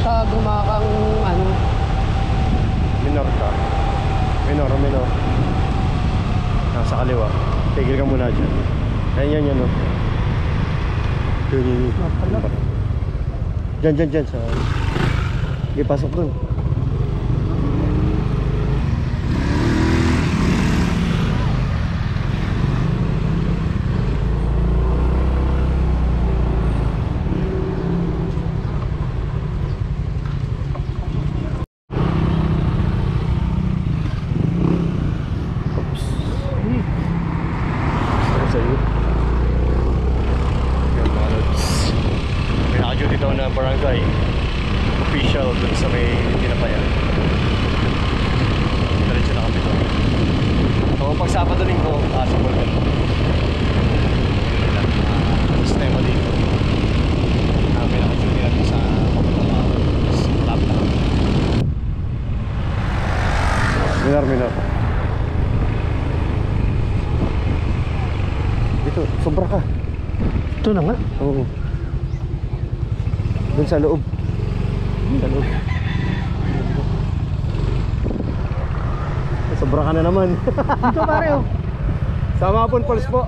sa gumakang ano. Minor ka. Minor. Nasa kaliwa. Tigil ka muna dyan. Ayan yan, no. Dyan sa... Ipasok dun. Barangay official dun sa may Tinapayan. Diretso na kami doon. So pag Sabado Linggo, sa Bulgan. Sistema dito. Pinaka-duty natin sa Pagkakalaw. Laptop. Minor. Dito, sobra ka. Ito na nga. Oo. Doon sa loob. Sobra ka na naman. Dito pare, oh. Sa Mapon Falls po.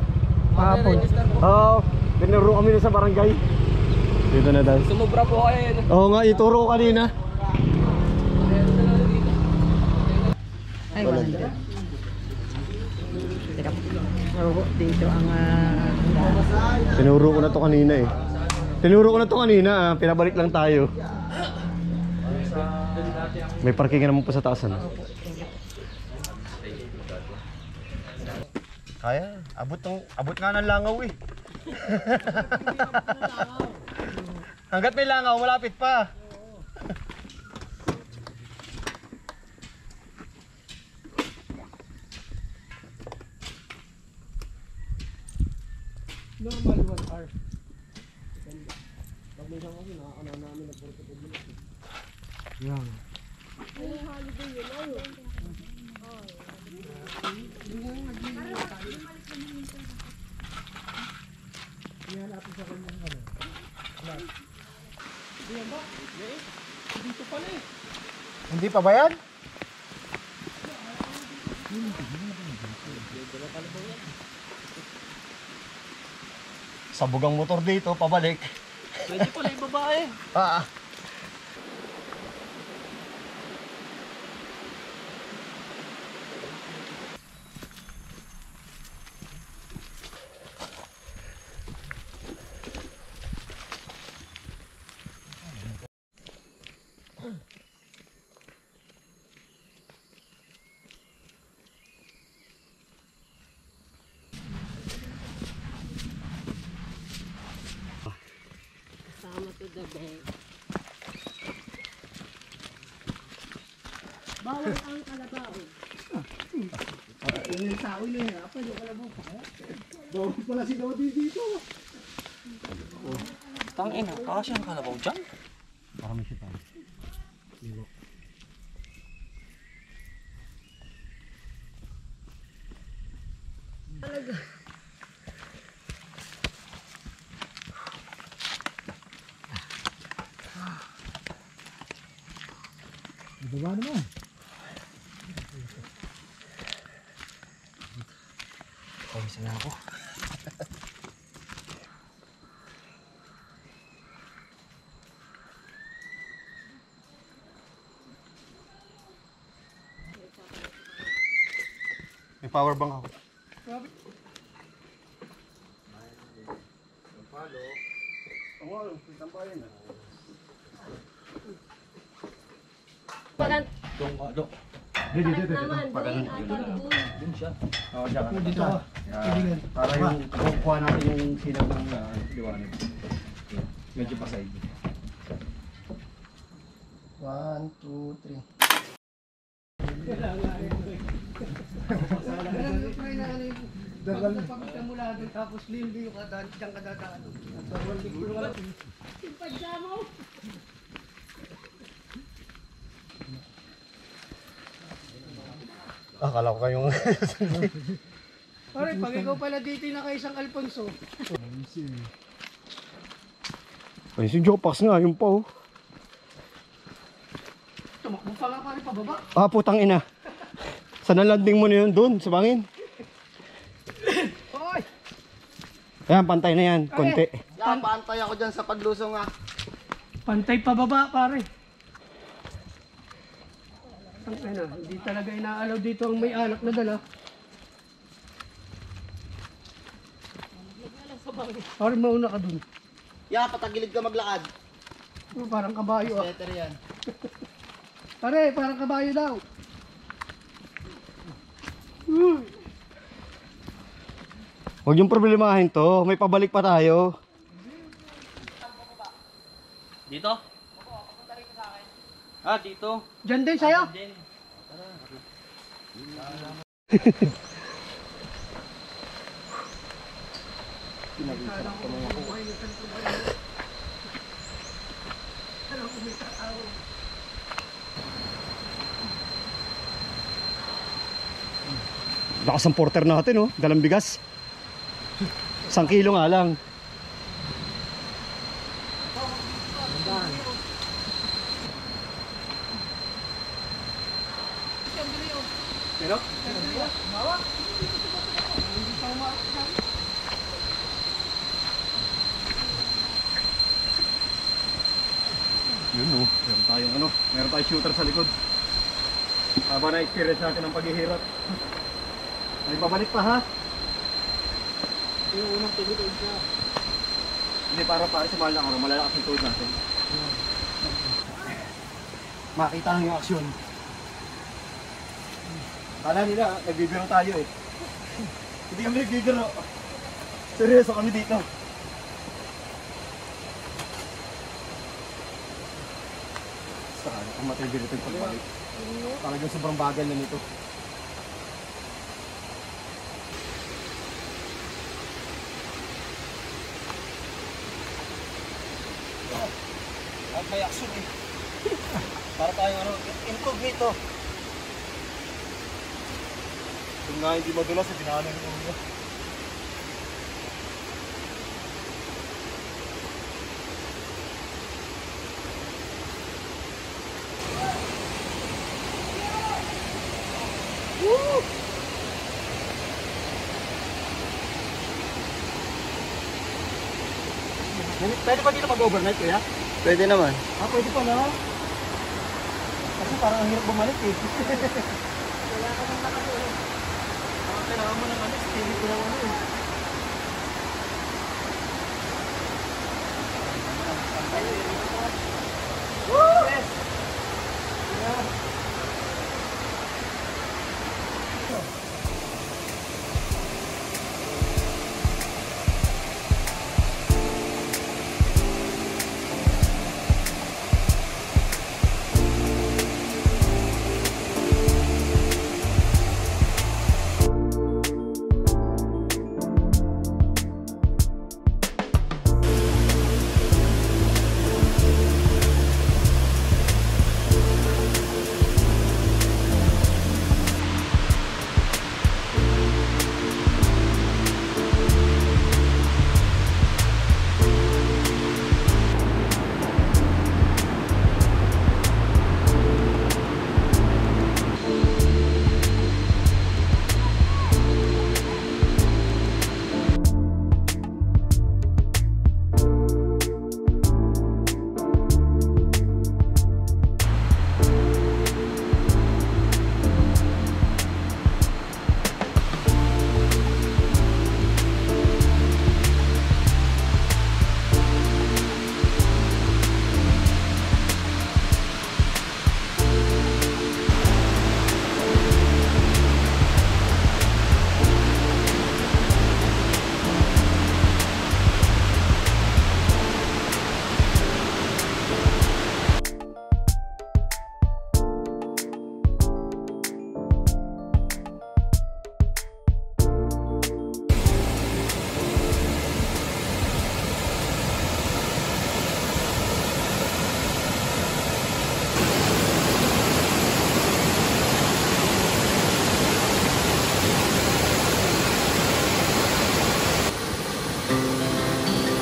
Hapon. Oo. Binuro kami sa barangay. Dito na daw. Sumubra po kayo. Oo nga, ituro ko kanina. Ay, wala. Teka po. Dito ang... Tinuro ko na to kanina. Pinabalik lang tayo. May parking naman po sa taasan. Kaya, abot nga ng langaw eh. Hanggat may langaw, malapit pa. Normal 1 hour. Pag may kasi nakakana namin na 45 minutes. Yan. May holiday yun ayun. Yan natin sa kanyang ano. Diyan ba? Dito pala eh. Hindi pa ba yan? Sabog ang motor dito, pabalik. Pwede pala yung babae. Kasama to the bag. Bawal ang kalabaw. Yung tao yun nga, pa yung kalabaw pa. Bawal pala si Lodi dito. Tangina, kasi ang kalabaw dyan? Parang siya tayo. Talaga. Baba naman. Pawis na ako. May power bank ako. Palo. Oo, tampayan na. Dong. Dito. Dun siya. Oo, diyan ka. Dito ka. Para yung kukuha natin yung silaw ng liwanag. Medyo pasay. 1, 2, 3. Dagal na pagka mula doon tapos lindi yung diyang kadadaan. Yung pajama. Akala ko kayong... Pare, pag ikaw pala dito na kay isang Alfonso. Ay, si Jopax nga, yung pa oh. nga pare, pababa. Ah, putang ina. Sana landing mo na yun doon, sa bangin. Hoy! Ayan, pantay na yan, konti. Yan, paantay ako dyan sa paglusong ah. Pantay pababa pare. Ang ina, hindi talaga inaalaw dito ang may anak na dala. Pare, mauna ka dun. Yan, patagilid ka maglakad. Parang kabayo ah. Better yan. Pare, parang kabayo daw. Huwag yung problemahin to, may pabalik pa tayo. Dito? Ah, dito. Diyan din sa'yo. Din. Lakas ang porter natin, oh. Dalang bigas. 1 kilo nga lang. Pero? Yun, oh. Meron tayong shooter sa likod. Habang na-experience natin ang paghihirap. May babalik pa, ha? Yung unang tigil siya. Hindi, para sa mahal na araw, malalakas yung tuhod natin. Makita lang yung aksyon. Kala nila, nagbibiro tayo eh. Hindi kami nagbibiro. Seryoso kami dito. Saan? Ang matibili ito yung pagbalik. Talagang sobrang bagal na nito. At may action eh. Para tayong ano, incognito. Kung nga hindi madulas, dinaanan ko nyo. Pwede pa dito mag-overnight, kuya? Pwede naman. Ah, pwede pa na. Kasi parang ang hirap bumalik eh. Wala ka nang nakatulog. Kailangan mo naman, steady ko lang ano eh.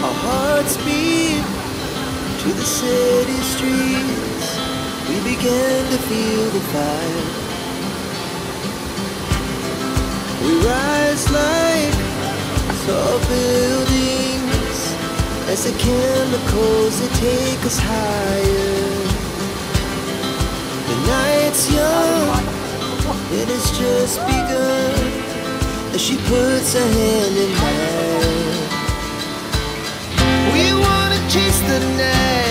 Our hearts beat to the city streets. we began to feel the fire. We rise like tall buildings as the chemicals they take us higher. The night's young and it's just begun as she puts her hand in mine. We wanna chase the night